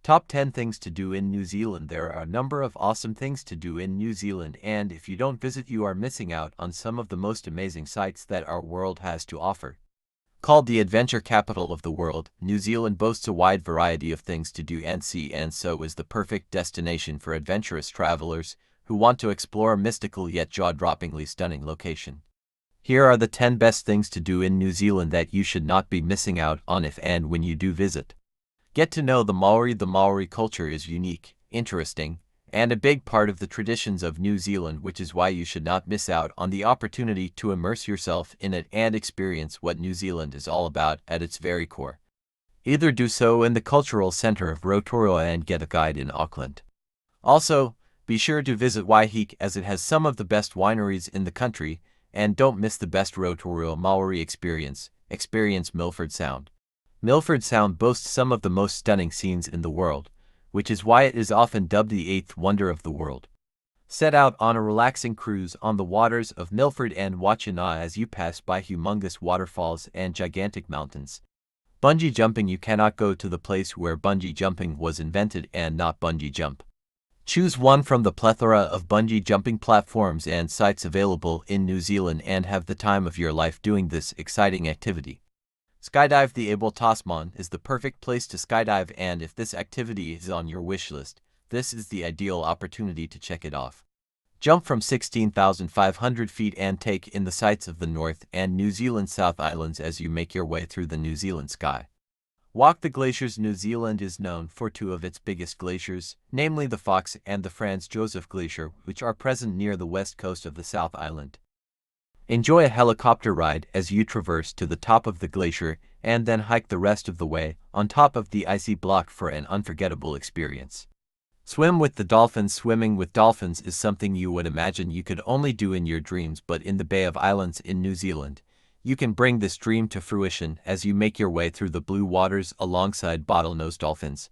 Top 10 things to do in New Zealand. There are a number of awesome things to do in New Zealand, and if you don't visit, you are missing out on some of the most amazing sights that our world has to offer. Called the adventure capital of the world, New Zealand boasts a wide variety of things to do and see, and so is the perfect destination for adventurous travelers who want to explore a mystical yet jaw-droppingly stunning location. Here are the 10 best things to do in New Zealand that you should not be missing out on if and when you do visit. Get to know the Maori. The Maori culture is unique, interesting, and a big part of the traditions of New Zealand, which is why you should not miss out on the opportunity to immerse yourself in it and experience what New Zealand is all about at its very core. Either do so in the cultural center of Rotorua and get a guide in Auckland. Also, be sure to visit Waiheke, as it has some of the best wineries in the country, and don't miss the best Rotorua Maori experience. Experience Milford Sound. Milford Sound boasts some of the most stunning scenes in the world, which is why it is often dubbed the eighth wonder of the world. Set out on a relaxing cruise on the waters of Milford and Waiheke as you pass by humongous waterfalls and gigantic mountains. Bungee jumping. You cannot go to the place where bungee jumping was invented and not bungee jump. Choose one from the plethora of bungee jumping platforms and sites available in New Zealand and have the time of your life doing this exciting activity. Skydive. The Abel Tasman is the perfect place to skydive, and if this activity is on your wish list, this is the ideal opportunity to check it off. Jump from 16,500 feet and take in the sights of the North and New Zealand South Islands as you make your way through the New Zealand sky. Walk the glaciers. New Zealand is known for two of its biggest glaciers, namely the Fox and the Franz Josef Glacier, which are present near the west coast of the South Island. Enjoy a helicopter ride as you traverse to the top of the glacier and then hike the rest of the way on top of the icy block for an unforgettable experience. Swim with the dolphins. Swimming with dolphins is something you would imagine you could only do in your dreams, but in the Bay of Islands in New Zealand, you can bring this dream to fruition as you make your way through the blue waters alongside bottlenose dolphins.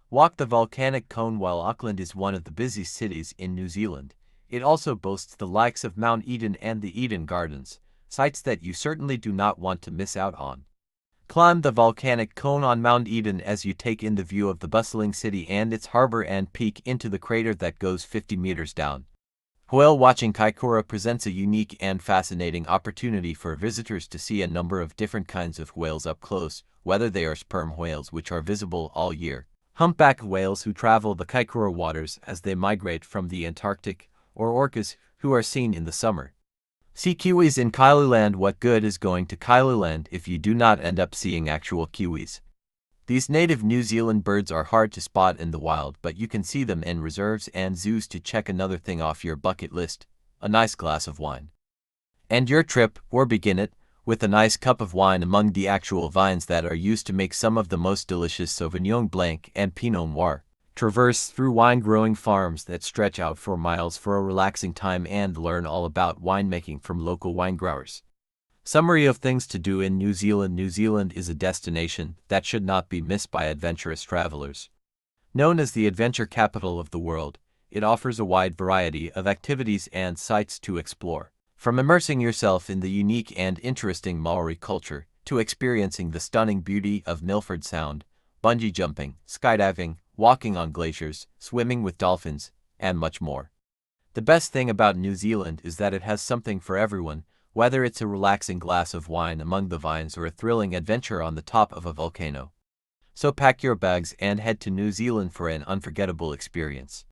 Walk the volcanic cone. While Auckland is one of the busiest cities in New Zealand, it also boasts the likes of Mount Eden and the Eden Gardens, sites that you certainly do not want to miss out on. Climb the volcanic cone on Mount Eden as you take in the view of the bustling city and its harbor and peek into the crater that goes 50 meters down. Whale watching. Kaikoura presents a unique and fascinating opportunity for visitors to see a number of different kinds of whales up close, whether they are sperm whales, which are visible all year, humpback whales who travel the Kaikoura waters as they migrate from the Antarctic, or orcas who are seen in the summer. See kiwis in Kailuland. What good is going to Kailuland if you do not end up seeing actual kiwis? These native New Zealand birds are hard to spot in the wild, but you can see them in reserves and zoos. To check another thing off your bucket list, a nice glass of wine. End your trip, or begin it, with a nice cup of wine among the actual vines that are used to make some of the most delicious Sauvignon Blanc and Pinot Noir. Traverse through wine-growing farms that stretch out for miles for a relaxing time and learn all about winemaking from local winegrowers. Summary of things to do in New Zealand. New Zealand is a destination that should not be missed by adventurous travelers. Known as the adventure capital of the world, it offers a wide variety of activities and sites to explore. From immersing yourself in the unique and interesting Maori culture, to experiencing the stunning beauty of Milford Sound, bungee jumping, skydiving, walking on glaciers, swimming with dolphins, and much more. The best thing about New Zealand is that it has something for everyone, whether it's a relaxing glass of wine among the vines or a thrilling adventure on the top of a volcano. So pack your bags and head to New Zealand for an unforgettable experience.